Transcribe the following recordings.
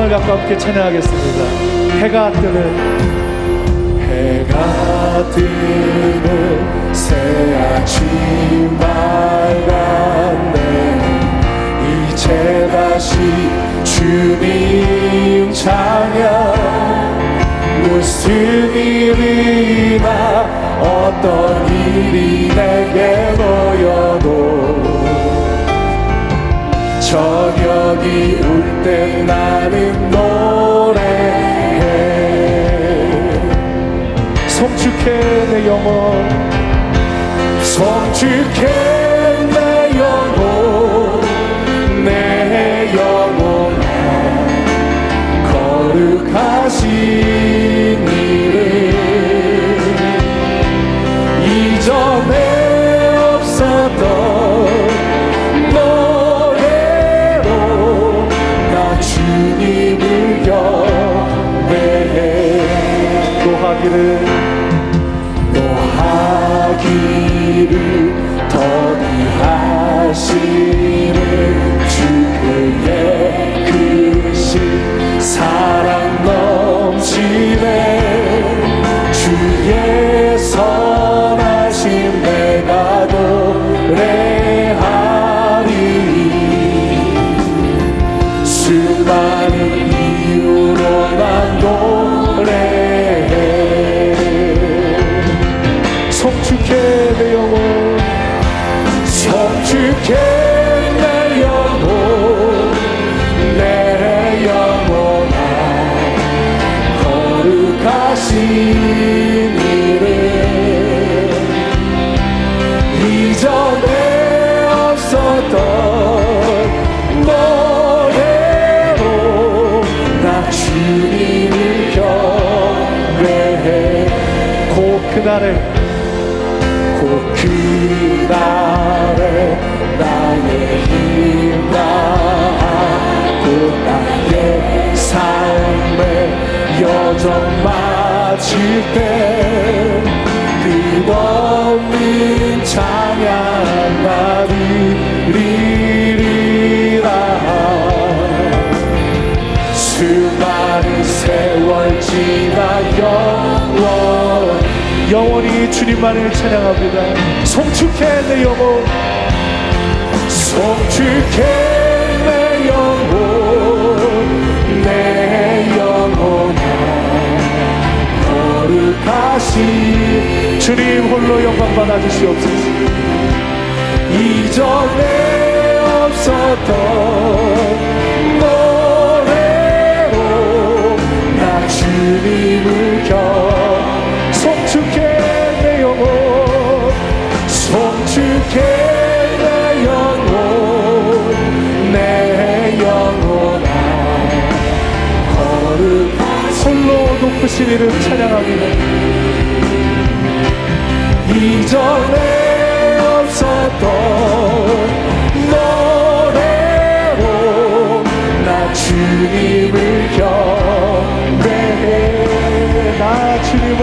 마음을 갖고 함께 찬양하겠습니다. 해가 뜨는 새 아침 밝았네. 이제 다시 주님 찬양. 무슨 일이나 어떤 일이 내게 놓여도 저녁이 올 때 나는 노래해. 송축해 내 영혼, 송축해 내 영혼, 내 영혼아 거룩하신 이름. 이전에 없었던 주님을 경배해. 노하기를 더디하시는 주의 크신 사랑 넘치네. 주의 선하심 내가 노래하리. 수많은 이유로 난 노래해. 송축해 내 영혼, 송축해 내 영혼, 내 영혼아 거룩하신 이름. 이전에 없었던 주님을 경배해. 곧 그날에 나의 힘 다하고 나의 삶의 여정 마칠 때 끝없는 찬양 나누리리라. 수많은 세월 지나 영원히 주님만을 찬양합니다. 송축해 내 영혼, 송축해 내 영혼, 내 영혼아 거룩하신 주님 홀로 영광 받아주시옵소서. 이전에 없었던 주님을 송축해 내 영혼, 송축해 내 영혼, 내 영혼아 홀로 높으신 이름 찬양합니다. 이전에 없었던 노래로 나 주님을 경배해. 나 주님을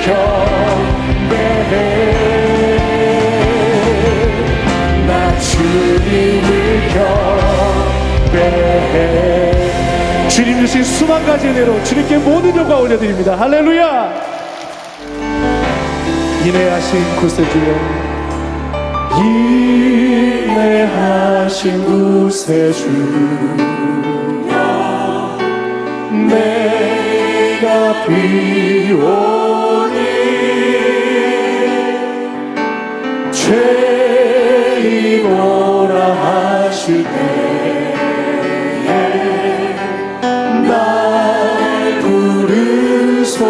경배해. 나 주님을 경배해. 주님 주신 수만 가지 은혜로 주님께 모든 영광 올려드립니다. 할렐루야. 인내하신 구세주여, 인내하신 구세주 내가 비오니 죄이노라 하실 때에 날 부르소서.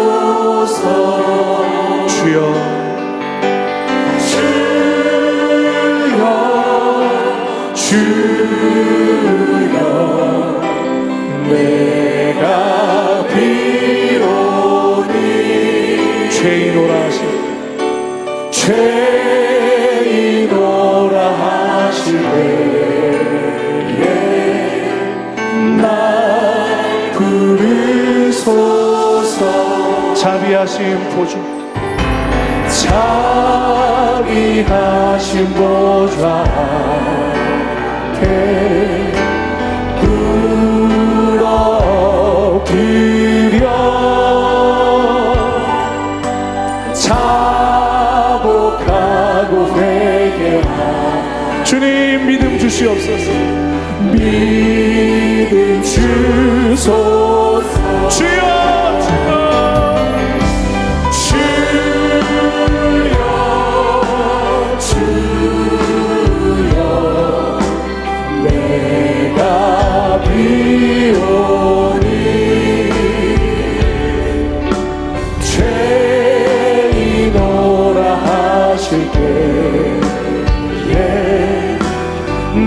주여 내가 비오니 죄이노라 하실 때에 날 부르소서. 자비하신 보좌, 자비하신 보좌 앞에 주님 믿음 주시옵소서. 믿음 주소서. 주여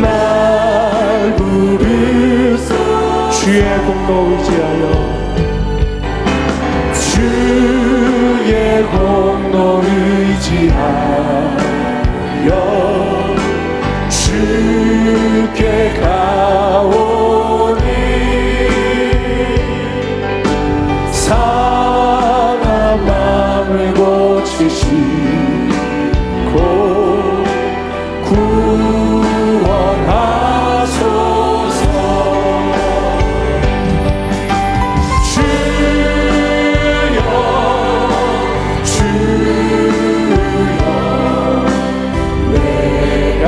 날 부르소. 주의 공로 의지하여, 주의 공로 의지하여 주께 가오니 상한 마음을 고치시고 구원하소서. 주여 주여 내가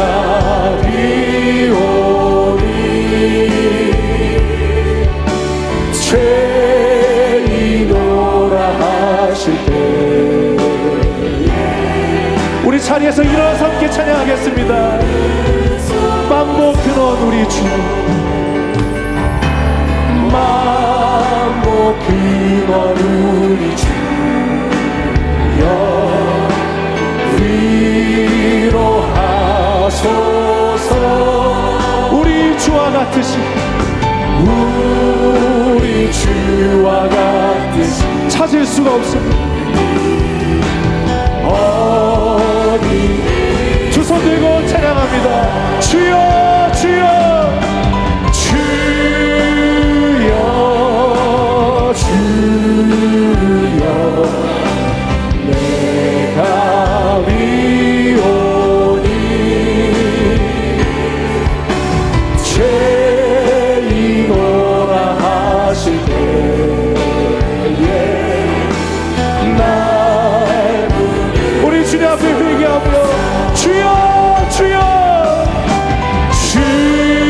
비오니 죄인오라 하실 때 우리 자리에서 일어나서 함께 찬양하겠습니다. 만복 근원 우리 주, 만복 근원 우리 주여 위로하소서. 우리 주와 같으시, 우리 주와 같으시 찾을 수가 없습니다. 어디 두 손 들고 찬양합니다. 주여 주여 주여 주여 내가 위오니 죄인오라 하실 때에 날 우리 주님 앞에 회개하며 주여 주여 주여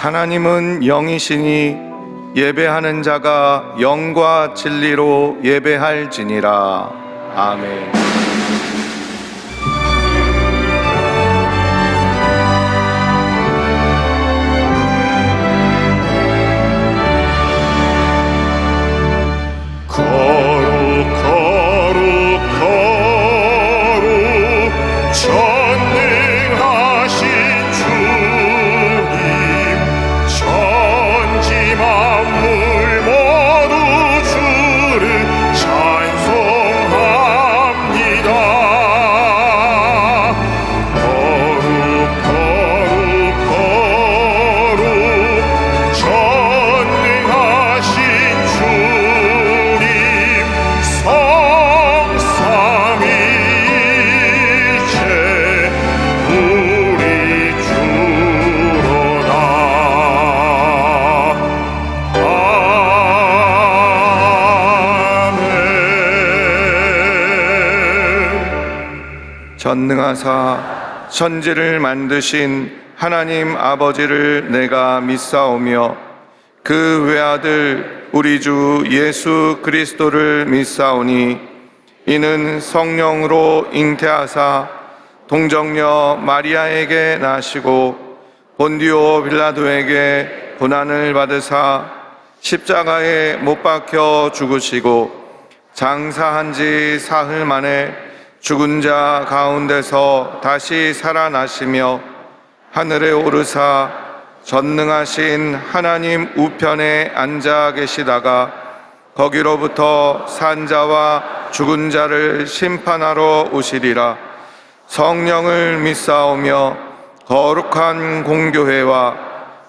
하나님은 영이시니 예배하는 자가 영과 진리로 예배할지니라. 아멘. 전능하사 천지를 만드신 하나님 아버지를 내가 믿사오며 그 외아들 우리 주 예수 그리스도를 믿사오니 이는 성령으로 잉태하사 동정녀 마리아에게 나시고 본디오 빌라도에게 고난을 받으사 십자가에 못 박혀 죽으시고 장사한 지 사흘 만에 죽은 자 가운데서 다시 살아나시며 하늘에 오르사 전능하신 하나님 우편에 앉아 계시다가 거기로부터 산 자와 죽은 자를 심판하러 오시리라. 성령을 믿사오며 거룩한 공교회와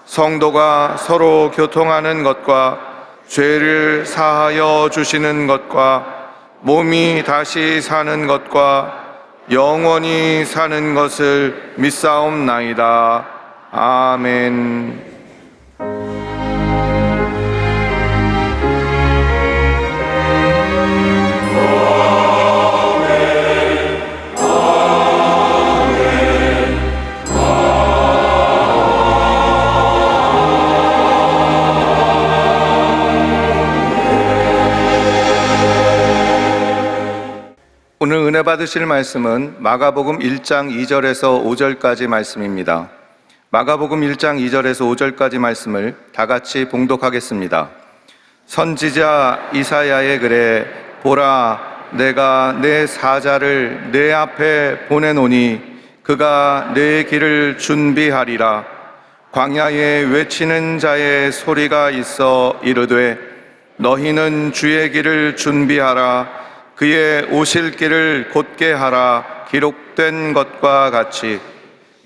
성도가 서로 교통하는 것과 죄를 사하여 주시는 것과 몸이 다시 사는 것과 영원히 사는 것을 믿사옵나이다. 아멘. 오늘 은혜 받으실 말씀은 마가복음 1장 2절에서 5절까지 말씀입니다. 마가복음 1장 2절에서 5절까지 말씀을 다 같이 봉독하겠습니다. 선지자 이사야의 글에 보라, 내가 내 사자를 내 앞에 보내노니 그가 내 길을 준비하리라. 광야에 외치는 자의 소리가 있어 이르되 너희는 주의 길을 준비하라. 그의 오실 길을 곧게 하라. 기록된 것과 같이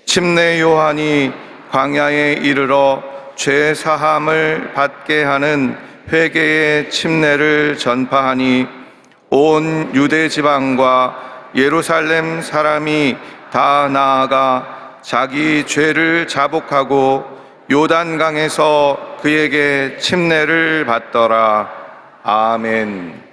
침례 요한이 광야에 이르러 죄 사함을 받게 하는 회개의 침례를 전파하니 온 유대 지방과 예루살렘 사람이 다 나아가 자기 죄를 자복하고 요단강에서 그에게 침례를 받더라. 아멘.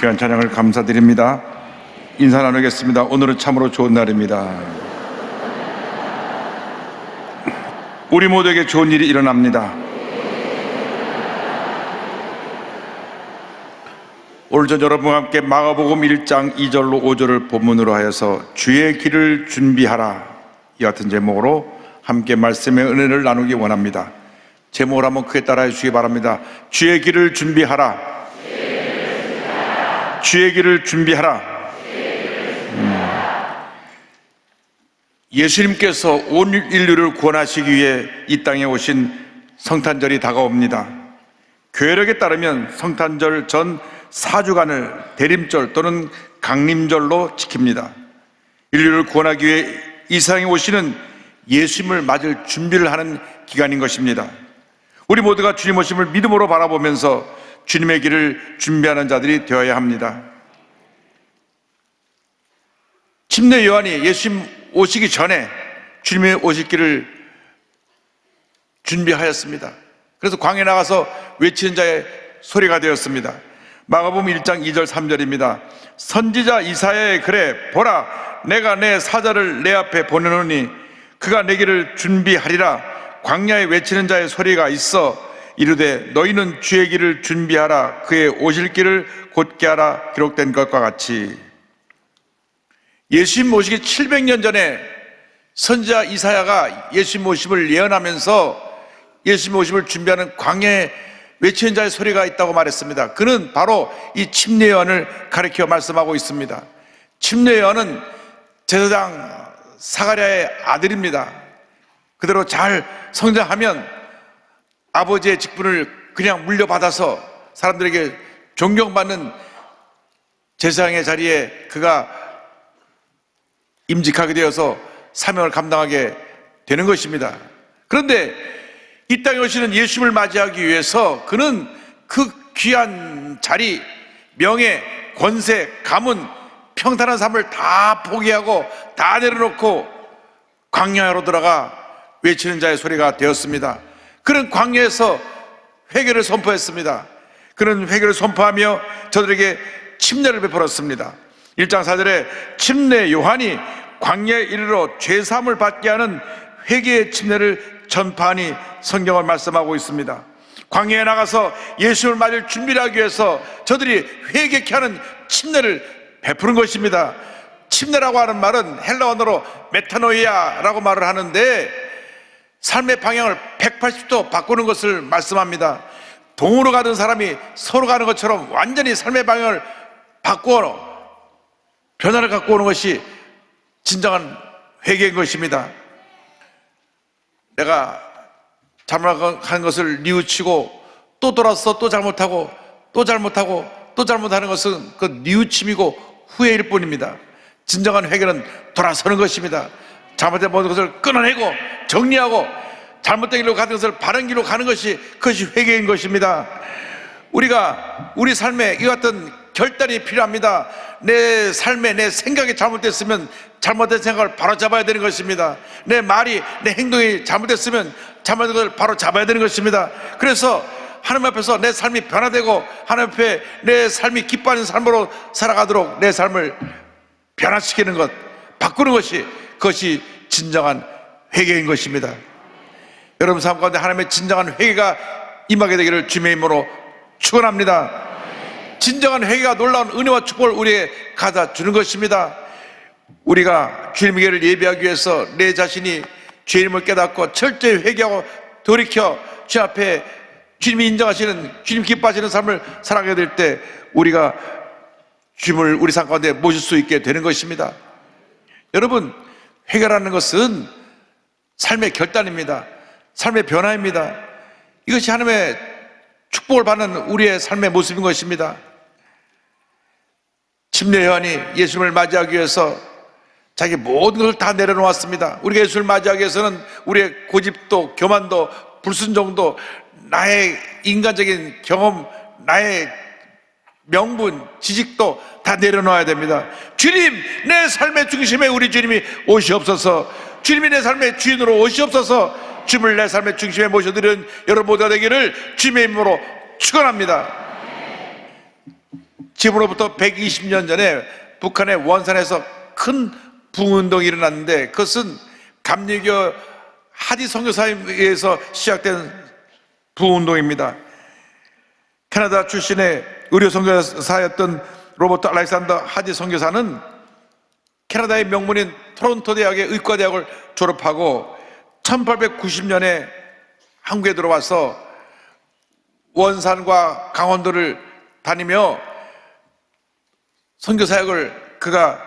귀한 찬양을 감사드립니다. 인사 나누겠습니다. 오늘은 참으로 좋은 날입니다. 우리 모두에게 좋은 일이 일어납니다. 오늘 전 여러분과 함께 마가복음 1장 2절로 5절을 본문으로 하여서 주의 길을 준비하라, 이 같은 제목으로 함께 말씀의 은혜를 나누기 원합니다. 제목을 한번 크게 따라해 주시기 바랍니다. 주의 길을 준비하라. 주의 길을 준비하라. 예수님께서 온 인류를 구원하시기 위해 이 땅에 오신 성탄절이 다가옵니다. 계획에 따르면 성탄절 전 4주간을 대림절 또는 강림절로 지킵니다. 인류를 구원하기 위해 이 세상에 오시는 예수님을 맞을 준비를 하는 기간인 것입니다. 우리 모두가 주님 오심을 믿음으로 바라보면서 주님의 길을 준비하는 자들이 되어야 합니다. 침례 요한이 예수님 오시기 전에 주님의 오실 길을 준비하였습니다. 그래서 광야에 나가서 외치는 자의 소리가 되었습니다. 마가복음 1장 2절 3절입니다. 선지자 이사야의 글에 보라, 내가 내 사자를 내 앞에 보내노니 그가 내 길을 준비하리라. 광야에 외치는 자의 소리가 있어 이르되 너희는 주의 길을 준비하라, 그의 오실 길을 곧게 하라, 기록된 것과 같이. 예수님 모시기 700년 전에 선지자 이사야가 예수님 모심을 예언하면서 예수님 모심을 준비하는 광야에 외치는 자의 소리가 있다고 말했습니다. 그는 바로 이 침례 요한을 가리켜 말씀하고 있습니다. 침례 요한은 제사장 사가랴의 아들입니다. 그대로 잘 성장하면 아버지의 직분을 그냥 물려받아서 사람들에게 존경받는 제사장의 자리에 그가 임직하게 되어서 사명을 감당하게 되는 것입니다. 그런데 이 땅에 오시는 예수님을 맞이하기 위해서 그는 그 귀한 자리, 명예, 권세, 가문, 평탄한 삶을 다 포기하고 다 내려놓고 광야로 들어가 외치는 자의 소리가 되었습니다. 그는 광야에서 회개를 선포했습니다. 그는 회개를 선포하며 저들에게 침례를 베풀었습니다. 1장 4절에 침례 요한이 광야에 이르러 죄사함을 받게 하는 회개의 침례를 전파하니 성경을 말씀하고 있습니다. 광야에 나가서 예수를 맞을 준비를 하기 위해서 저들이 회개케 하는 침례를 베푸는 것입니다. 침례라고 하는 말은 헬라 언어로 메타노이아라고 말을 하는데 삶의 방향을 180도 바꾸는 것을 말씀합니다. 동으로 가던 사람이 서로 가는 것처럼 완전히 삶의 방향을 바꾸어 변화를 갖고 오는 것이 진정한 회개인 것입니다. 내가 잘못한 것을 뉘우치고 또 돌아서 또 잘못하고 또 잘못하고 또 잘못하는 것은 그 뉘우침이고 후회일 뿐입니다. 진정한 회개는 돌아서는 것입니다. 잘못된 모든 것을 끊어내고 정리하고 잘못된 길로 가는 것을 바른 길로 가는 것이, 그것이 회개인 것입니다. 우리가 우리 삶에 이 같은 결단이 필요합니다. 내 삶에 내 생각이 잘못됐으면 잘못된 생각을 바로 잡아야 되는 것입니다. 내 말이, 내 행동이 잘못됐으면 잘못된 것을 바로 잡아야 되는 것입니다. 그래서 하나님 앞에서 내 삶이 변화되고 하나님 앞에 내 삶이 기뻐하는 삶으로 살아가도록 내 삶을 변화시키는 것, 바꾸는 것이, 그것이 진정한 회개인 것입니다. 여러분 삶 가운데 하나님의 진정한 회개가 임하게 되기를 주님의 이름으로 축원합니다. 진정한 회개가 놀라운 은혜와 축복을 우리에게 가져다 주는 것입니다. 우리가 주님의 길을 예비하기 위해서 내 자신이 죄임을 깨닫고 철저히 회개하고 돌이켜 주 앞에 주님이 인정하시는, 주님 기뻐하시는 삶을 살아가게 될 때 우리가 주님을 우리 삶 가운데 모실 수 있게 되는 것입니다. 여러분, 회개라는 것은 삶의 결단입니다. 삶의 변화입니다. 이것이 하나님의 축복을 받는 우리의 삶의 모습인 것입니다. 침례 요한이 예수님을 맞이하기 위해서 자기 모든 것을 다 내려놓았습니다. 우리가 예수를 맞이하기 위해서는 우리의 고집도, 교만도, 불순종도, 나의 인간적인 경험, 나의 명분, 지식도 다 내려놓아야 됩니다. 주님, 내 삶의 중심에 우리 주님이 오시옵소서. 주님이 내 삶의 주인으로 오시옵소서. 주님을 내 삶의 중심에 모셔드리는 여러분 모두가 되기를 주님의 이름으로 축원합니다. 지금으로부터 120년 전에 북한의 원산에서 큰 부흥운동이 일어났는데 그것은 감리교 하디 선교사에 의해서 시작된 부흥운동입니다. 캐나다 출신의 의료 선교사였던 로버트 알렉산더 하디 선교사는 캐나다의 명문인 토론토 대학의 의과대학을 졸업하고 1890년에 한국에 들어와서 원산과 강원도를 다니며 선교사역을 그가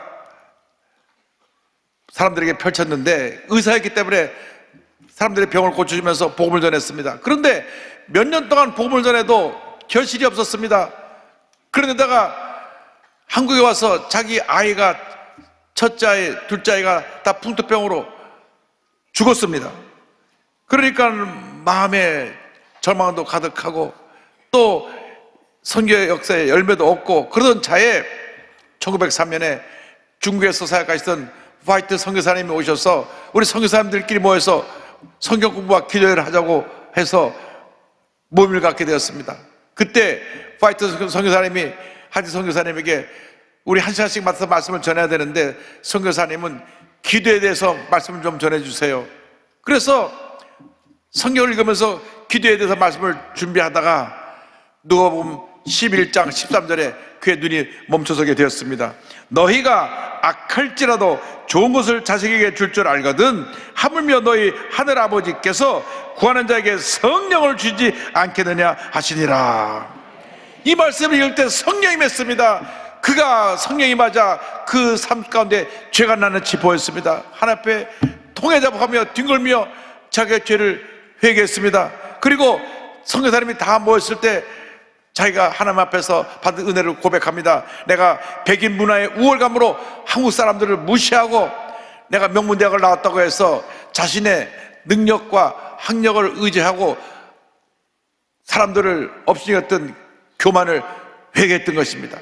사람들에게 펼쳤는데 의사였기 때문에 사람들의 병을 고쳐주면서 복음을 전했습니다. 그런데 몇 년 동안 복음을 전해도 결실이 없었습니다. 그런데다가 한국에 와서 자기 아이가 첫째 아이, 둘째 아이가 다 풍토병으로 죽었습니다. 그러니까 마음에 절망도 가득하고 또 선교의 역사에 열매도 없고 그러던 차에 1903년에 중국에서 사역하시던 화이트 선교사님이 오셔서 우리 선교사님들끼리 모여서 성경 공부와 기도회를 하자고 해서 모임을 갖게 되었습니다. 그때 화이트 선교사님이 하디 선교사님에게 우리 한 시간씩 맡아서 말씀을 전해야 되는데 선교사님은 기도에 대해서 말씀을 좀 전해주세요. 그래서 성경을 읽으면서 기도에 대해서 말씀을 준비하다가 누가복음 11장 13절에 그의 눈이 멈춰서게 되었습니다. 너희가 악할지라도 좋은 것을 자식에게 줄 줄 알거든 하물며 너희 하늘 아버지께서 구하는 자에게 성령을 주지 않겠느냐 하시니라. 이 말씀을 읽을 때 성령이 맺습니다. 그가 성령이 맞아 그 삶 가운데 죄가 나는지 보였습니다. 하나님 앞에 통회자복하며 뒹굴며 자기의 죄를 회개했습니다. 그리고 선교사님이 다 모였을 때 자기가 하나님 앞에서 받은 은혜를 고백합니다. 내가 백인 문화의 우월감으로 한국 사람들을 무시하고 내가 명문대학을 나왔다고 해서 자신의 능력과 학력을 의지하고 사람들을 업신여겼던 교만을 회개했던 것입니다.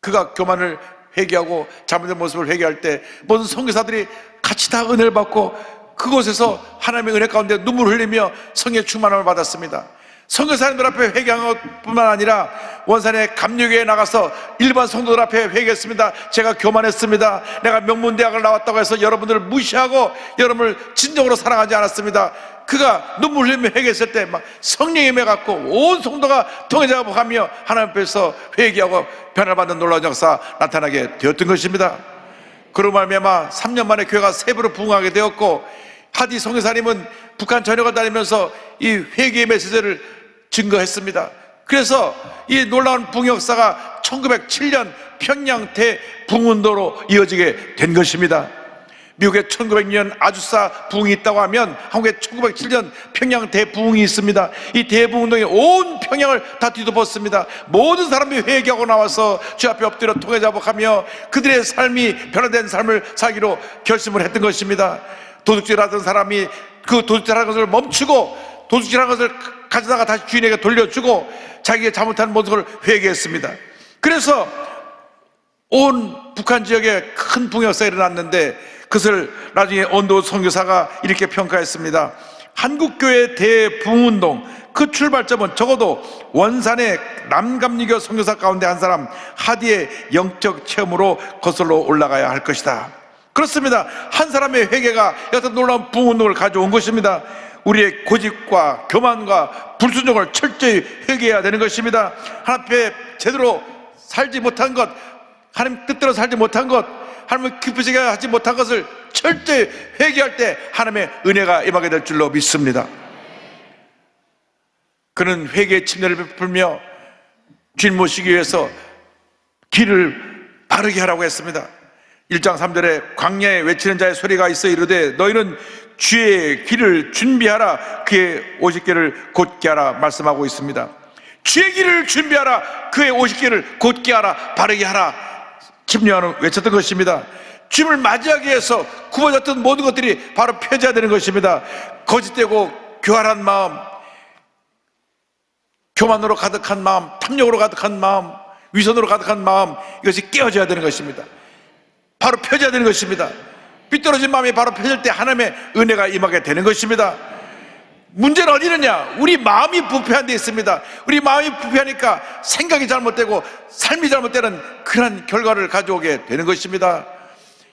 그가 교만을 회개하고 잘못된 모습을 회개할 때 모든 선교사들이 같이 다 은혜를 받고 그곳에서 하나님의 은혜 가운데 눈물을 흘리며 성령의 충만함을 받았습니다. 선교사님들 앞에 회개한 것뿐만 아니라 원산의 감리교회에 나가서 일반 성도들 앞에 회개했습니다. 제가 교만했습니다. 내가 명문대학을 나왔다고 해서 여러분들을 무시하고 여러분을 진정으로 사랑하지 않았습니다. 그가 눈물 흘리며 회개했을 때 막 성령이 임해갖고 온 성도가 통회자복하며 하나님 앞에서 회개하고 변화를 받는 놀라운 역사 나타나게 되었던 것입니다. 그로 말미암아 3년 만에 교회가 세 배로 부흥하게 되었고 하디 선교사님은 북한 전역을 다니면서 이 회개의 메시지를 증거했습니다. 그래서 이 놀라운 부흥 역사가 1907년 평양 대부흥운동으로 이어지게 된 것입니다. 미국에 1906년 아주사 부흥이 있다고 하면 한국에 1907년 평양 대부흥이 있습니다. 이 대부흥운동이 온 평양을 다 뒤덮었습니다. 모든 사람이 회개하고 나와서 주 앞에 엎드려 통회자복하며 그들의 삶이 변화된 삶을 살기로 결심을 했던 것입니다. 도둑질하던 사람이 그 도둑질하는 것을 멈추고 도둑질하는 것을 가져다가 다시 주인에게 돌려주고 자기가 잘못한 모든 걸 회개했습니다. 그래서 온 북한 지역에 큰 부흥 역사가 일어났는데 그것을 나중에 언도 선교사가 이렇게 평가했습니다. 한국교회 대부흥운동 그 출발점은 적어도 원산의 남감리교 선교사 가운데 한 사람 하디의 영적 체험으로 거슬러 올라가야 할 것이다. 그렇습니다. 한 사람의 회개가 어떤 놀라운 부흥운동을 가져온 것입니다. 우리의 고집과 교만과 불순종을 철저히 회개해야 되는 것입니다. 하나님 앞에 제대로 살지 못한 것, 하나님 뜻대로 살지 못한 것, 하나님을 기쁘시게 하지 못한 것을 철저히 회개할 때 하나님의 은혜가 임하게 될 줄로 믿습니다. 그는 회개의 침례를 베풀며 주인 모시기 위해서 길을 바르게 하라고 했습니다. 1장 3절에 광야에 외치는 자의 소리가 있어 이르되 너희는 주의 길을 준비하라 그의 오십길을 곧게 하라 말씀하고 있습니다. 주의 길을 준비하라 그의 오십길을 곧게 하라 바르게 하라 침례하는 외쳤던 것입니다. 주님을 맞이하기 위해서 굽어졌던 모든 것들이 바로 펴져야 되는 것입니다. 거짓되고 교활한 마음, 교만으로 가득한 마음, 탐욕으로 가득한 마음, 위선으로 가득한 마음 이것이 깨어져야 되는 것입니다. 바로 펴져야 되는 것입니다. 삐뚤어진 마음이 바로 펴질 때 하나님의 은혜가 임하게 되는 것입니다. 문제는 어디 있느냐? 우리 마음이 부패한 데 있습니다. 우리 마음이 부패하니까 생각이 잘못되고 삶이 잘못되는 그런 결과를 가져오게 되는 것입니다.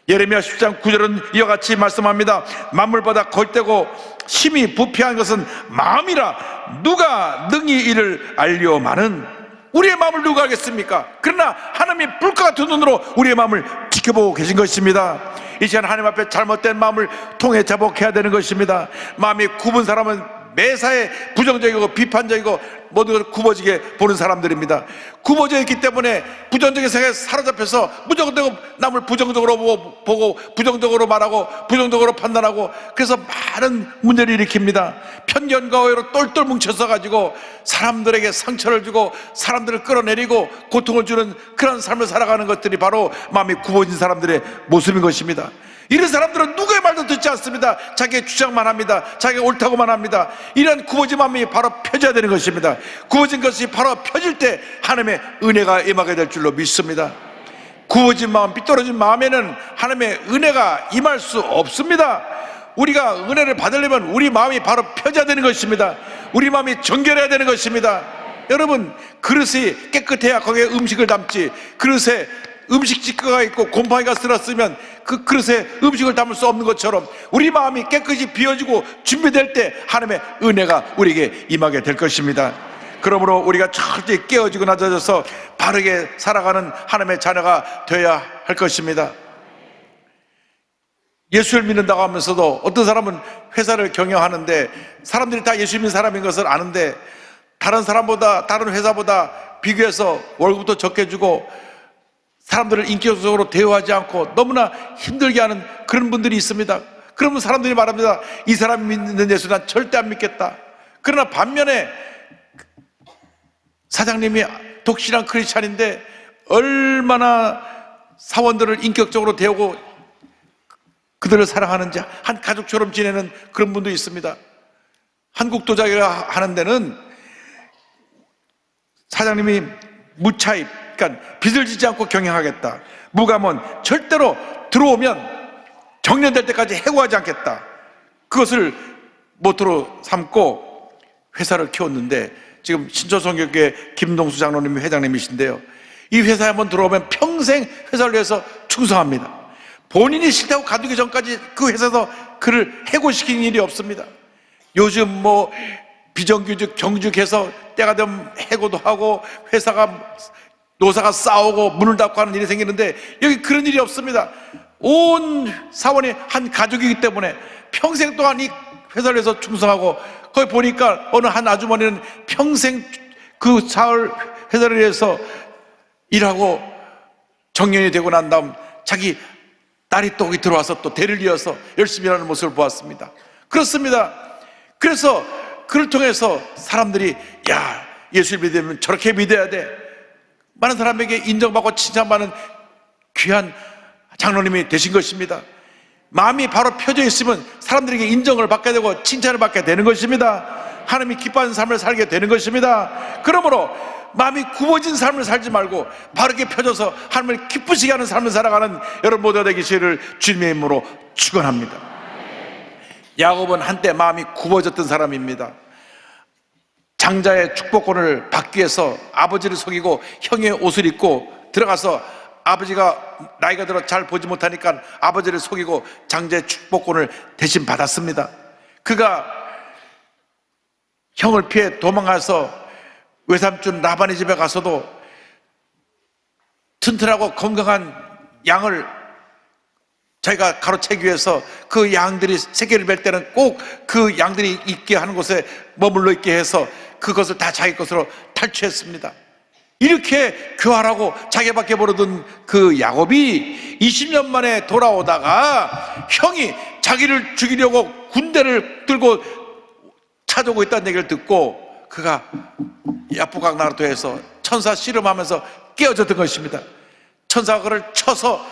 예레미야 10장 9절은 이와 같이 말씀합니다. 만물보다 거짓되고 심히 부패한 것은 마음이라 누가 능히 이를 알리오마는. 우리의 마음을 누가 알겠습니까? 그러나 하나님이 불과 같은 눈으로 우리의 마음을 지켜보고 계신 것입니다. 이 시간 하나님 앞에 잘못된 마음을 통해 자복해야 되는 것입니다. 마음이 굽은 사람은 매사에 부정적이고 비판적이고 모든 것을 굽어지게 보는 사람들입니다. 굽어져 있기 때문에 부정적인 생각에 사로잡혀서 무조건 남을 부정적으로 보고 부정적으로 말하고 부정적으로 판단하고, 그래서 많은 문제를 일으킵니다. 편견과 오해로 똘똘 뭉쳐서 가지고 사람들에게 상처를 주고 사람들을 끌어내리고 고통을 주는 그런 삶을 살아가는 것들이 바로 마음이 굽어진 사람들의 모습인 것입니다. 이런 사람들은 누구의 말도 듣지 않습니다. 자기의 주장만 합니다. 자기가 옳다고만 합니다. 이런 굽어진 마음이 바로 펴져야 되는 것입니다. 굽어진 것이 바로 펴질 때 하나님의 은혜가 임하게 될 줄로 믿습니다. 굽어진 마음, 삐뚤어진 마음에는 하나님의 은혜가 임할 수 없습니다. 우리가 은혜를 받으려면 우리 마음이 바로 펴져야 되는 것입니다. 우리 마음이 정결해야 되는 것입니다. 여러분, 그릇이 깨끗해야 거기에 음식을 담지, 그릇에 음식 찌꺼가 있고 곰팡이가 쓸었으면 그 그릇에 음식을 담을 수 없는 것처럼 우리 마음이 깨끗이 비워지고 준비될 때 하나님의 은혜가 우리에게 임하게 될 것입니다. 그러므로 우리가 철저히 깨어지고 낮아져서 바르게 살아가는 하나님의 자녀가 되어야 할 것입니다. 예수를 믿는다고 하면서도 어떤 사람은 회사를 경영하는데 사람들이 다 예수 믿는 사람인 것을 아는데 다른 사람보다, 다른 회사보다 비교해서 월급도 적게 주고 사람들을 인격적으로 대우하지 않고 너무나 힘들게 하는 그런 분들이 있습니다. 그러면 사람들이 말합니다. 이 사람이 믿는 예수 난 절대 안 믿겠다. 그러나 반면에 사장님이 독실한 크리스찬인데 얼마나 사원들을 인격적으로 대우고 그들을 사랑하는지 한 가족처럼 지내는 그런 분도 있습니다. 한국 도자기가 하는 데는 사장님이 무차입, 그러니까 빚을 지지 않고 경영하겠다. 무감은 절대로 들어오면 정년될 때까지 해고하지 않겠다. 그것을 모토로 삼고 회사를 키웠는데 지금 신초성교회 김동수 장로님이 회장님이신데요. 이 회사에 한번 들어오면 평생 회사를 위해서 충성합니다. 본인이 싫다고 가두기 전까지 그 회사에서 그를 해고시키는 일이 없습니다. 요즘 뭐 비정규직, 정규직해서 때가 되면 해고도 하고 노사가 싸우고 문을 닫고 하는 일이 생기는데 여기 그런 일이 없습니다. 온 사원이 한 가족이기 때문에 평생 동안 이 회사를 위해서 충성하고, 거기 보니까 어느 한 아주머니는 평생 그 회사를 위해서 일하고 정년이 되고 난 다음 자기 딸이 또 거기 들어와서 또 대를 이어서 열심히 일하는 모습을 보았습니다. 그렇습니다. 그래서 그를 통해서 사람들이 야, 예수를 믿으면 저렇게 믿어야 돼. 많은 사람에게 인정받고 칭찬받는 귀한 장로님이 되신 것입니다. 마음이 바로 펴져 있으면 사람들에게 인정을 받게 되고 칭찬을 받게 되는 것입니다. 하나님이 기뻐하는 삶을 살게 되는 것입니다. 그러므로 마음이 굽어진 삶을 살지 말고 바르게 펴져서 하나님을 기쁘시게 하는 삶을 살아가는 여러분 모두가 되기를 주님의 이름으로 축원합니다. 야곱은 한때 마음이 굽어졌던 사람입니다. 장자의 축복권을 받기 위해서 아버지를 속이고 형의 옷을 입고 들어가서 아버지가 나이가 들어 잘 보지 못하니까 아버지를 속이고 장자의 축복권을 대신 받았습니다. 그가 형을 피해 도망가서 외삼촌 라반의 집에 가서도 튼튼하고 건강한 양을 자기가 가로채기 위해서 그 양들이 새끼를 뵐 때는 꼭 그 양들이 있게 하는 곳에 머물러 있게 해서 그것을 다 자기 것으로 탈취했습니다. 이렇게 교활하고 자기밖에 모르던 그 야곱이 20년 만에 돌아오다가 형이 자기를 죽이려고 군대를 들고 찾아오고 있다는 얘기를 듣고 그가 야부각 나루토에서 천사 씨름하면서 깨어졌던 것입니다. 천사가 그를 쳐서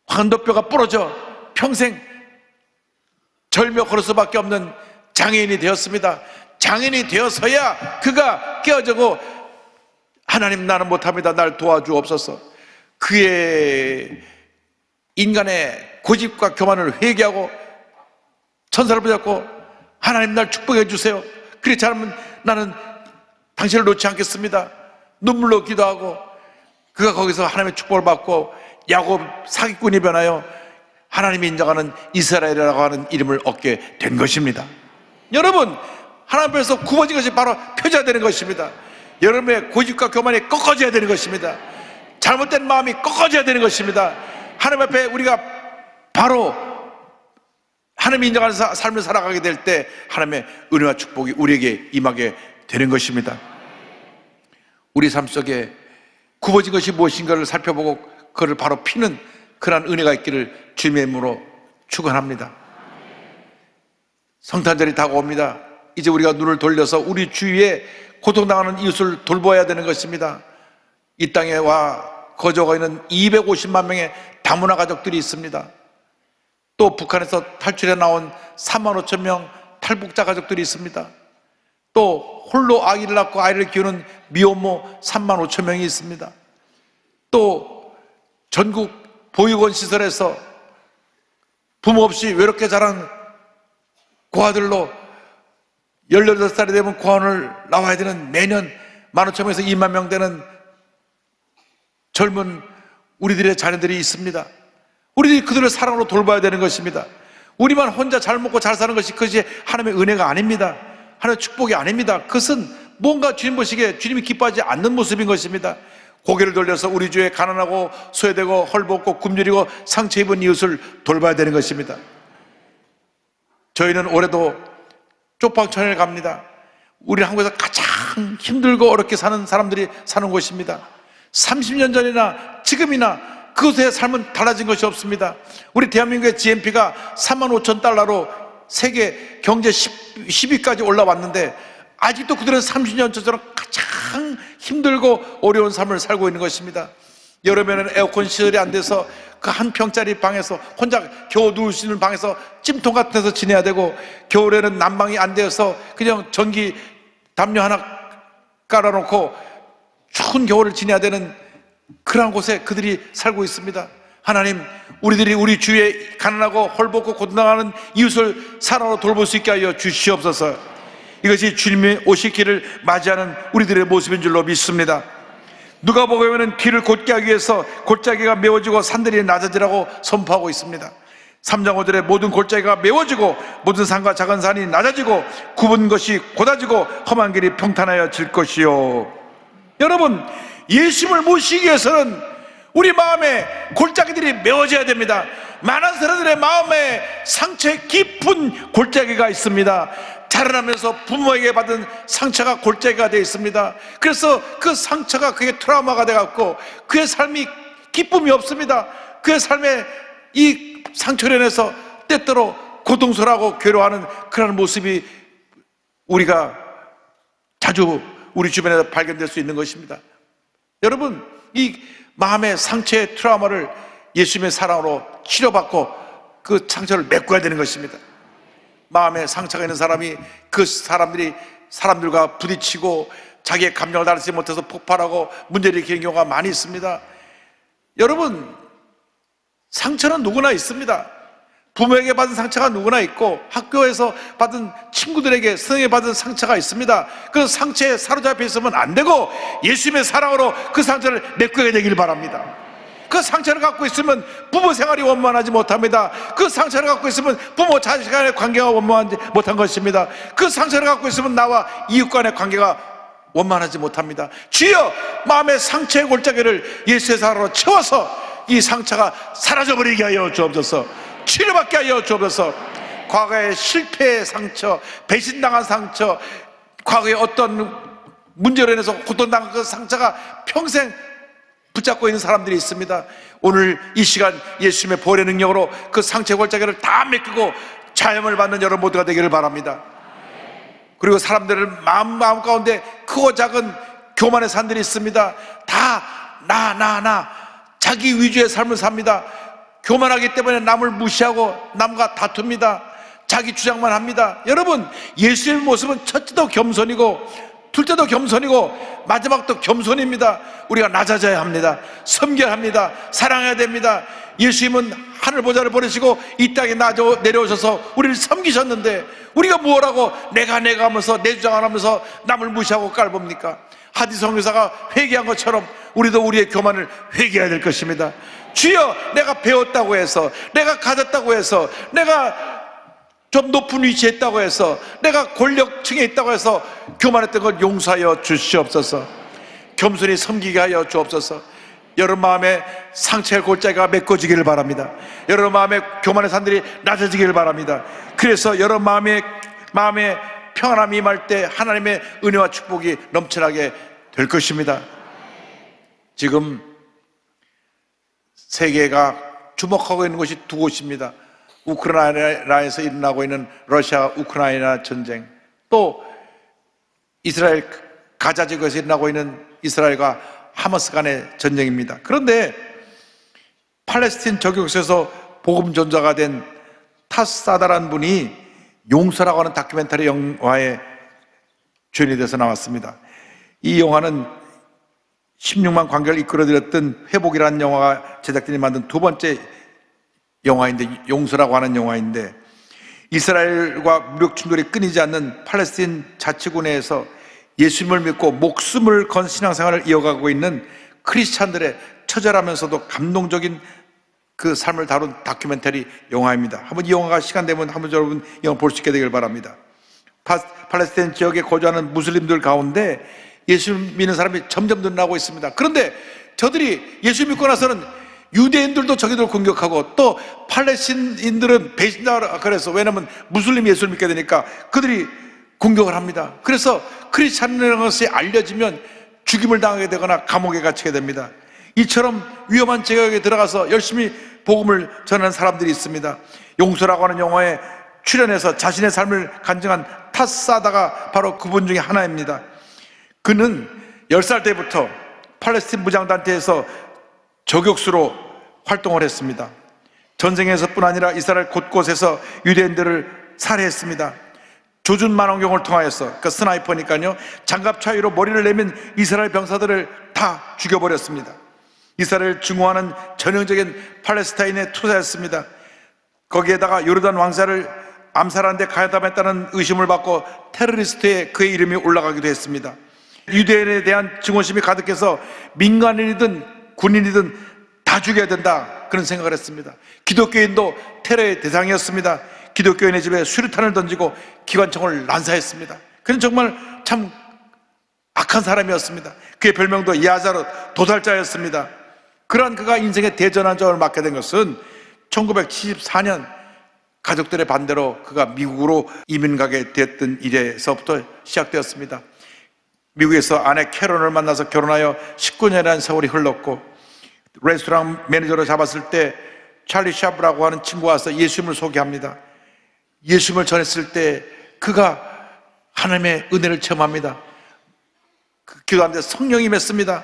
환도뼈가 부러져 평생 절며 걸을 수밖에 없는 장애인이 되었습니다. 장애인이 되어서야 그가 깨어지고 하나님 나는 못합니다. 날 도와주옵소서. 그의 인간의 고집과 교만을 회개하고 천사를 붙잡고 하나님 날 축복해 주세요. 그렇지 않으면 나는 당신을 놓지 않겠습니다. 눈물로 기도하고 그가 거기서 하나님의 축복을 받고 야곱 사기꾼이 변하여 하나님이 인정하는 이스라엘이라고 하는 이름을 얻게 된 것입니다. 여러분, 하나님 앞에서 굽어진 것이 바로 펴져야 되는 것입니다. 여러분의 고집과 교만이 꺾어져야 되는 것입니다. 잘못된 마음이 꺾어져야 되는 것입니다. 하나님 앞에 우리가 바로 하나님이 인정하는 삶을 살아가게 될 때 하나님의 은혜와 축복이 우리에게 임하게 되는 것입니다. 우리 삶 속에 굽어진 것이 무엇인가를 살펴보고 그를 바로 피는 그러한 은혜가 있기를 주님의 이름으로 축원합니다. 성탄절이 다가옵니다. 이제 우리가 눈을 돌려서 우리 주위에 고통당하는 이웃을 돌보아야 되는 것입니다. 이 땅에 와 거주하고 있는 250만 명의 다문화 가족들이 있습니다. 또 북한에서 탈출해 나온 3만 5천 명 탈북자 가족들이 있습니다. 또 홀로 아기를 낳고 아이를 키우는 미혼모 3만 5천 명이 있습니다. 또 전국 보육원 시설에서 부모 없이 외롭게 자란 고아들로 18살이 되면 고아원을 나와야 되는 매년 15,000명에서 2만 명 되는 젊은 우리들의 자녀들이 있습니다. 우리들이 그들을 사랑으로 돌봐야 되는 것입니다. 우리만 혼자 잘 먹고 잘 사는 것이 그것이 하나님의 은혜가 아닙니다. 하나님의 축복이 아닙니다. 그것은 뭔가 주님 보시기에 주님이 기뻐하지 않는 모습인 것입니다. 고개를 돌려서 우리 주위에 가난하고 소외되고 헐벗고 굶주리고 상처 입은 이웃을 돌봐야 되는 것입니다. 저희는 올해도 쪽방촌에 갑니다. 우리 한국에서 가장 힘들고 어렵게 사는 사람들이 사는 곳입니다. 30년 전이나 지금이나 그곳의 삶은 달라진 것이 없습니다. 우리 대한민국의 GNP가 3만 5천 달러로 세계 경제 10위까지 올라왔는데 아직도 그들은 30년 전처럼 가장 힘들고 어려운 삶을 살고 있는 것입니다. 여름에는 에어컨 시설이 안 돼서 그 한 평짜리 방에서 혼자 겨우 누울 수 있는 방에서 찜통 같은 데서 지내야 되고, 겨울에는 난방이 안 되어서 그냥 전기 담요 하나 깔아놓고 추운 겨울을 지내야 되는 그러한 곳에 그들이 살고 있습니다. 하나님, 우리들이 우리 주위에 가난하고 헐벗고 고통당하는 이웃을 사랑으로 돌볼 수 있게 하여 주시옵소서. 이것이 주님의 오실 길을 맞이하는 우리들의 모습인 줄로 믿습니다. 누가복음에는 길을 곧게 하기 위해서 골짜기가 메워지고 산들이 낮아지라고 선포하고 있습니다. 3장 5절에 모든 골짜기가 메워지고 모든 산과 작은 산이 낮아지고 굽은 것이 곧아지고 험한 길이 평탄하여질 것이요. 여러분, 예수님을 모시기 위해서는 우리 마음에 골짜기들이 메워져야 됩니다. 많은 사람들의 마음에 상처의 깊은 골짜기가 있습니다. 자라나면서 부모에게 받은 상처가 골짜기가 되어 있습니다. 그래서 그 상처가 그의 트라우마가 되어갖고 그의 삶이 기쁨이 없습니다. 그의 삶에 이 상처로 인해서 때때로 고통스러워하고 괴로워하는 그런 모습이 우리가 자주 우리 주변에서 발견될 수 있는 것입니다. 여러분, 이 마음의 상처의 트라우마를 예수님의 사랑으로 치료받고 그 상처를 메꿔야 되는 것입니다. 마음에 상처가 있는 사람이 그 사람들과 부딪히고 자기의 감정을 다루지 못해서 폭발하고 문제를 일으키는 경우가 많이 있습니다. 여러분, 상처는 누구나 있습니다. 부모에게 받은 상처가 누구나 있고 학교에서 받은 친구들에게 선생님에게 받은 상처가 있습니다. 그 상처에 사로잡혀 있으면 안 되고 예수님의 사랑으로 그 상처를 메꾸게 되길 바랍니다. 그 상처를 갖고 있으면 부부 생활이 원만하지 못합니다. 그 상처를 갖고 있으면 부모 자식 간의 관계가 원만하지 못한 것입니다. 그 상처를 갖고 있으면 나와 이웃 간의 관계가 원만하지 못합니다. 주여, 마음의 상처의 골짜기를 예수의 사랑으로 채워서 이 상처가 사라져버리게 하여 주옵소서. 치료받게 하여 주옵소서. 과거의 실패의 상처, 배신당한 상처, 과거의 어떤 문제로 인해서 고통당한 그 상처가 평생 붙잡고 있는 사람들이 있습니다. 오늘 이 시간 예수님의 보혈의 능력으로 그 상처의 골짜기를 다 메꾸고 자염을 받는 여러분 모두가 되기를 바랍니다. 그리고 사람들은 마음 가운데 크고 작은 교만의 산들이 있습니다. 다 나 자기 위주의 삶을 삽니다. 교만하기 때문에 남을 무시하고 남과 다툽니다. 자기 주장만 합니다. 여러분, 예수님의 모습은 첫째도 겸손이고 둘째도 겸손이고 마지막도 겸손입니다. 우리가 낮아져야 합니다. 섬겨야 합니다. 사랑해야 됩니다. 예수님은 하늘 보좌를 버리시고 이 땅에 내려오셔서 우리를 섬기셨는데 우리가 뭐라고 내가 하면서 내 주장을 하면서 남을 무시하고 깔봅니까? 하디 선교사가 회개한 것처럼 우리도 우리의 교만을 회개해야 될 것입니다. 주여, 내가 배웠다고 해서, 내가 가졌다고 해서, 내가 좀 높은 위치에 있다고 해서, 내가 권력층에 있다고 해서 교만했던 걸 용서하여 주시옵소서. 겸손히 섬기게 하여 주옵소서. 여러분 마음에 상처의 골짜기가 메꿔지기를 바랍니다. 여러분 마음에 교만의 산들이 낮아지기를 바랍니다. 그래서 여러분 마음에 평안함이 임할 때 하나님의 은혜와 축복이 넘쳐나게 될 것입니다. 지금 세계가 주목하고 있는 곳이 두 곳입니다. 우크라이나에서 일어나고 있는 러시아 우크라이나 전쟁, 또 이스라엘 가자 지구에서 일어나고 있는 이스라엘과 하마스 간의 전쟁입니다. 그런데 팔레스틴 저격소에서 복음 전자가 된 타사다라는 분이 용서라고 하는 다큐멘터리 영화에 주연이 돼서 나왔습니다. 이 영화는 16만 관객을 이끌어들였던 회복이라는 영화가 제작진이 만든 두 번째 영화인데, 용서라고 하는 영화인데, 이스라엘과 무력 충돌이 끊이지 않는 팔레스틴 자치구내에서 예수님을 믿고 목숨을 건 신앙생활을 이어가고 있는 크리스찬들의 처절하면서도 감동적인 그 삶을 다룬 다큐멘터리 영화입니다. 한번 이 영화가 시간 되면 한번 여러분 이 영화 볼 수 있게 되길 바랍니다. 팔레스타인 지역에 거주하는 무슬림들 가운데 예수 믿는 사람이 점점 늘어나고 있습니다. 그런데 저들이 예수 믿고 나서는 유대인들도 저기들 공격하고, 또 팔레스타인들은 배신자라 그래서, 왜냐하면 무슬림 예수를 믿게 되니까 그들이 공격을 합니다. 그래서 크리스찬이라는 것이 알려지면 죽임을 당하게 되거나 감옥에 갇히게 됩니다. 이처럼 위험한 제약에 들어가서 열심히 복음을 전하는 사람들이 있습니다. 용서라고 하는 영화에 출연해서 자신의 삶을 간증한 타사다가 바로 그분 중에 하나입니다. 그는 10살 때부터 팔레스틴 무장단체에서 저격수로 활동을 했습니다. 전쟁에서뿐 아니라 이스라엘 곳곳에서 유대인들을 살해했습니다. 조준만원경을 통하여서, 그 스나이퍼니까요, 장갑 차이로 머리를 내민 이스라엘 병사들을 다 죽여버렸습니다. 이스라엘을 증오하는 전형적인 팔레스타인에 투사했습니다. 거기에다가 요르단 왕자를 암살하는 데 가담했다는 의심을 받고 테러리스트에 그의 이름이 올라가기도 했습니다. 유대인에 대한 증오심이 가득해서 민간인이든 군인이든 다 죽여야 된다, 그런 생각을 했습니다. 기독교인도 테러의 대상이었습니다. 기독교인의 집에 수류탄을 던지고 기관총을 난사했습니다. 그는 정말 참 악한 사람이었습니다. 그의 별명도 야자롯, 도살자였습니다. 그러한 그가 인생의 대전환점을 맞게 된 것은 1974년 가족들의 반대로 그가 미국으로 이민 가게 됐던 일에서부터 시작되었습니다. 미국에서 아내 캐런을 만나서 결혼하여 19년이라는 세월이 흘렀고, 레스토랑 매니저로 잡았을 때 찰리 샤브라고 하는 친구가 와서 예수님을 소개합니다. 예수님을 전했을 때 그가 하나님의 은혜를 체험합니다. 그 기도하는데 성령이 임했습니다.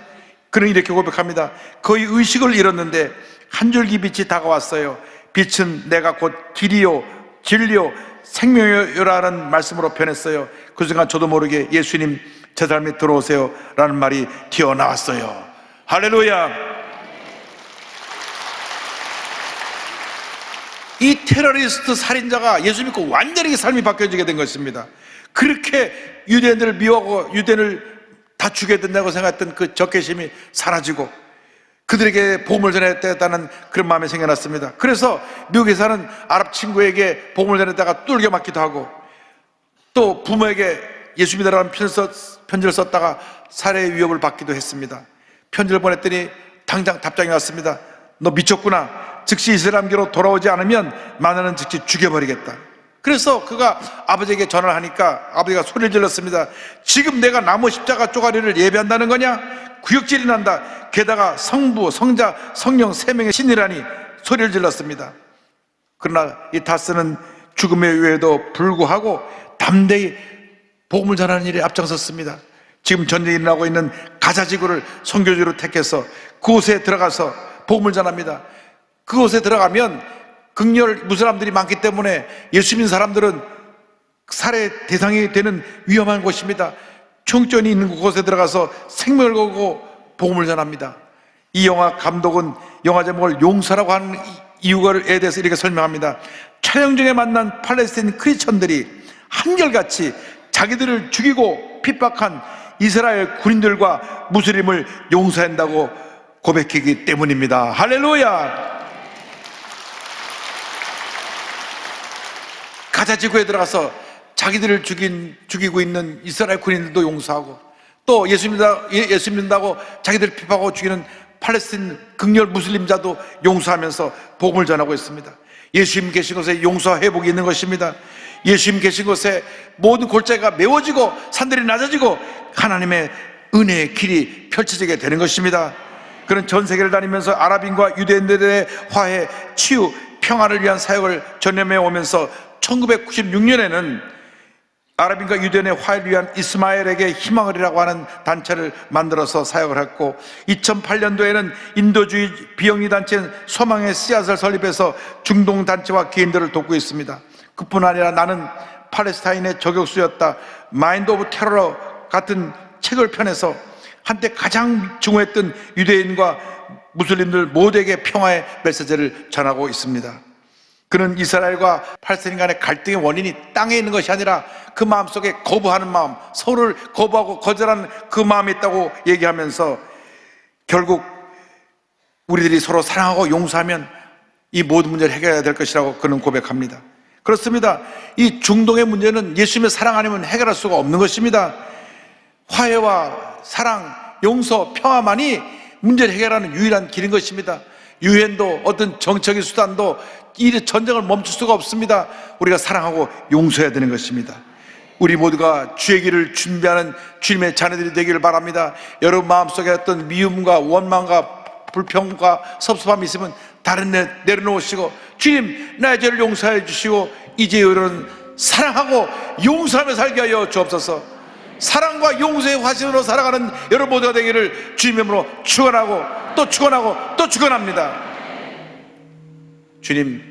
그는 이렇게 고백합니다. 거의 의식을 잃었는데 한 줄기 빛이 다가왔어요. 빛은 내가 곧 길이요 진리요 생명이요라는 말씀으로 변했어요. 그 순간 저도 모르게 예수님 제 삶에 들어오세요 라는 말이 튀어나왔어요. 할렐루야. 이 테러리스트 살인자가 예수 믿고 완전히 삶이 바뀌어지게 된 것입니다. 그렇게 유대인들을 미워하고 유대인을 다 죽여야 된다고 생각했던 그 적개심이 사라지고 그들에게 복음을 전했다는 그런 마음이 생겨났습니다. 그래서 미국에 사는 아랍 친구에게 복음을 전했다가 뚫겨 맞기도 하고, 또 부모에게 예수 믿으라는 편지를 썼다가 살해의 위협을 받기도 했습니다. 편지를 보냈더니 당장 답장이 왔습니다. 너 미쳤구나. 즉시 이슬람교로 돌아오지 않으면 마누라는 즉시 죽여버리겠다. 그래서 그가 아버지에게 전화를 하니까 아버지가 소리를 질렀습니다. 지금 내가 나무 십자가 쪼가리를 예배한다는 거냐? 구역질이 난다. 게다가 성부, 성자, 성령 세 명의 신이라니, 소리를 질렀습니다. 그러나 이 다스는 죽음의 위에도 불구하고 담대히 복음을 전하는 일에 앞장섰습니다. 지금 전쟁이 일어나고 있는 가자 지구를 선교지로 택해서 그곳에 들어가서 복음을 전합니다. 그곳에 들어가면 극렬 무슬람들이 많기 때문에 예수 믿는 사람들은 살해 대상이 되는 위험한 곳입니다. 총전이 있는 곳에 들어가서 생명을 걸고 복음을 전합니다. 이 영화 감독은 영화 제목을 용서라고 하는 이유에 대해서 이렇게 설명합니다. 촬영 중에 만난 팔레스타인 크리스천들이 한결같이 자기들을 죽이고 핍박한 이스라엘 군인들과 무슬림을 용서한다고 고백했기 때문입니다. 할렐루야! 가자 지구에 들어가서 자기들을 죽이고 있는 이스라엘 군인들도 용서하고, 또 예수 믿는다고 자기들을 핍박하고 죽이는 팔레스틴 극렬 무슬림자도 용서하면서 복음을 전하고 있습니다. 예수님 계신 곳에 용서와 회복이 있는 것입니다. 예수님 계신 곳에 모든 골짜기가 메워지고 산들이 낮아지고 하나님의 은혜의 길이 펼쳐지게 되는 것입니다. 그는 전 세계를 다니면서 아랍인과 유대인들의 화해, 치유, 평화를 위한 사역을 전념해 오면서 1996년에는 아랍인과 유대인의 화해를 위한 이스마엘에게 희망을이라고 하는 단체를 만들어서 사역을 했고, 2008년도에는 인도주의 비영리 단체인 소망의 씨앗을 설립해서 중동 단체와 개인들을 돕고 있습니다. 그뿐 아니라 나는 팔레스타인의 저격수였다, 마인드 오브 테러 같은 책을 펴내서 한때 가장 증오했던 유대인과 무슬림들 모두에게 평화의 메시지를 전하고 있습니다. 그는 이스라엘과 팔레스타인 간의 갈등의 원인이 땅에 있는 것이 아니라 그 마음속에 거부하는 마음, 서로를 거부하고 거절하는 그 마음이 있다고 얘기하면서 결국 우리들이 서로 사랑하고 용서하면 이 모든 문제를 해결해야 될 것이라고 그는 고백합니다. 그렇습니다. 이 중동의 문제는 예수님의 사랑 아니면 해결할 수가 없는 것입니다. 화해와 사랑, 용서, 평화만이 문제를 해결하는 유일한 길인 것입니다. 유엔도 어떤 정책의 수단도 이 전쟁을 멈출 수가 없습니다. 우리가 사랑하고 용서해야 되는 것입니다. 우리 모두가 주의 길을 준비하는 주님의 자녀들이 되기를 바랍니다. 여러분 마음속에 어떤 미움과 원망과 불평과 섭섭함이 있으면 다른 데 내려놓으시고, 주님 나의 죄를 용서해 주시고 이제 여러분 사랑하고 용서하며 살게 하여 주옵소서. 사랑과 용서의 화신으로 살아가는 여러분 모두가 되기를 주님의 이름으로 축원하고 또 축원하고 또 축원합니다. 주님,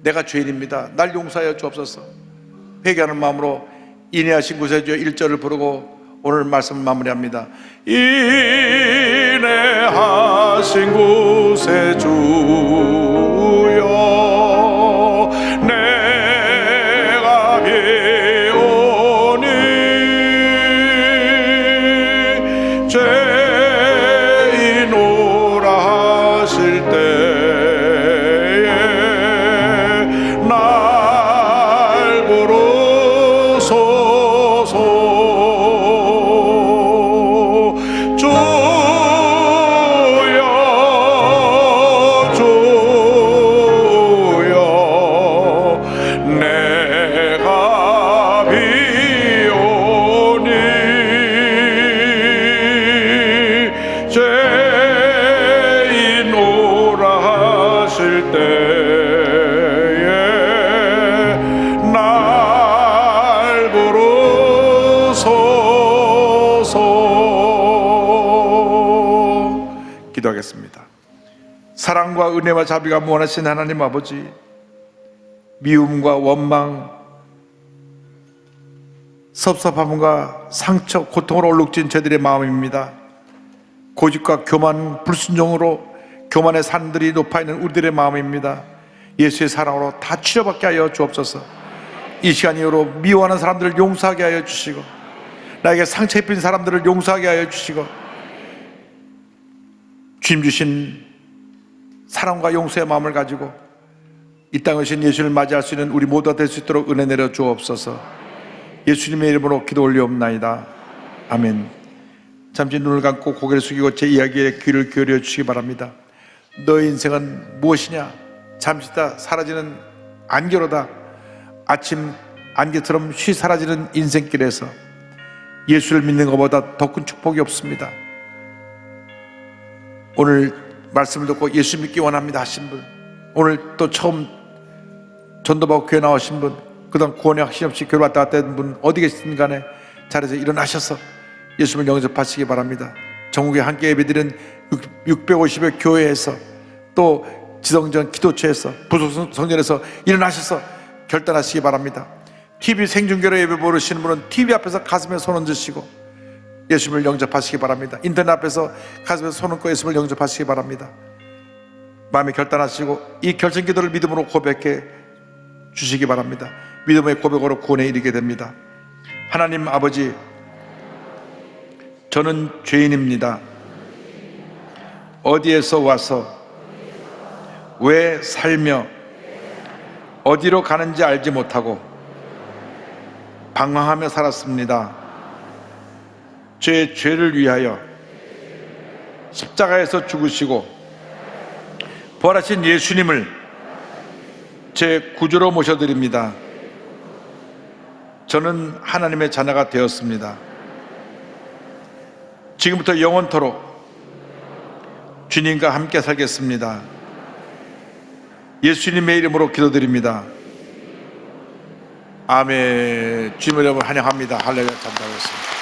내가 죄인입니다. 날 용서하여 주옵소서. 회개하는 마음으로 인내하신 구세주여 1절을 부르고 오늘 말씀을 마무리합니다. 인내하신 구세주여 내가 배우니 죄인오라 하실 때 기도하겠습니다. 사랑과 은혜와 자비가 무한하신 하나님 아버지, 미움과 원망, 섭섭함과 상처, 고통으로 얼룩진 저들의 마음입니다. 고집과 교만, 불순종으로 교만의 산들이 높아있는 우리들의 마음입니다. 예수의 사랑으로 다 치료받게 하여 주옵소서. 이 시간 이후로 미워하는 사람들을 용서하게 하여 주시고, 나에게 상처 입힌 사람들을 용서하게 하여 주시고, 주님 주신 사랑과 용서의 마음을 가지고 이 땅에 오신 예수를 맞이할 수 있는 우리 모두가 될 수 있도록 은혜 내려 주옵소서. 예수님의 이름으로 기도 올리옵나이다. 아멘. 잠시 눈을 감고 고개를 숙이고 제 이야기에 귀를 기울여 주시기 바랍니다. 너의 인생은 무엇이냐? 잠시 있다 사라지는 안개로다. 아침 안개처럼 쉬 사라지는 인생길에서 예수를 믿는 것보다 더 큰 축복이 없습니다. 오늘 말씀을 듣고 예수 믿기 원합니다 하신 분, 오늘 또 처음 전도받고 교회 나오신 분, 그동안 구원의 확신 없이 교회 왔다 갔다 했던 분, 어디 계시든 간에 자리에서 일어나셔서 예수님을 영접하시기 바랍니다. 전국에 함께 예배드리는 650여 교회에서 또 지성전 기도처에서 부속 성전에서 일어나셔서 결단하시기 바랍니다. TV 생중계로 예배 보시는 분은 TV 앞에서 가슴에 손 얹으시고, 예수님을 영접하시기 바랍니다. 인터넷 앞에서 가슴에 손 얹고 예수님을 영접하시기 바랍니다. 마음에 결단하시고 이 결정기도를 믿음으로 고백해 주시기 바랍니다. 믿음의 고백으로 구원에 이르게 됩니다. 하나님 아버지, 저는 죄인입니다. 어디에서 와서 왜 살며 어디로 가는지 알지 못하고 방황하며 살았습니다. 제 죄를 위하여 십자가에서 죽으시고 부활하신 예수님을 제 구주로 모셔드립니다. 저는 하나님의 자녀가 되었습니다. 지금부터 영원토록 주님과 함께 살겠습니다. 예수님의 이름으로 기도드립니다. 아멘. 주님을 여러분 환영합니다. 할렐루야. 감사하겠습니다.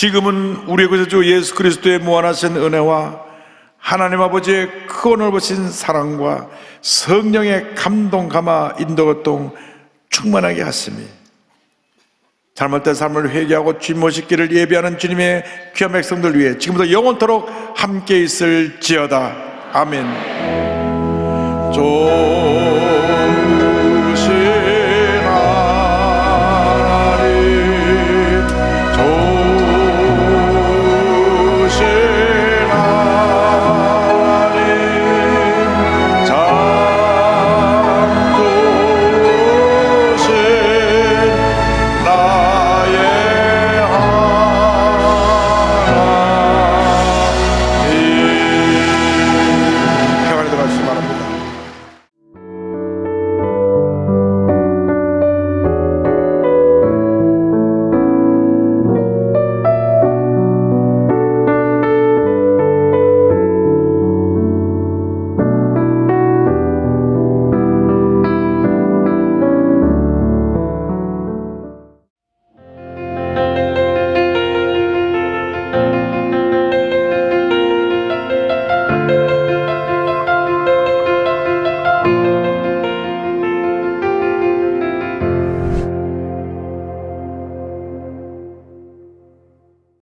지금은 우리의 구주 예수 그리스도의 무한하신 은혜와 하나님 아버지의 크고 넓으신 사랑과 성령의 감동 감화 인도 교통 충만하게 하시니 잘못된 삶을 회개하고 주님 모시기를 예비하는 주님의 귀한 백성들 위해 지금부터 영원토록 함께 있을지어다. 아멘.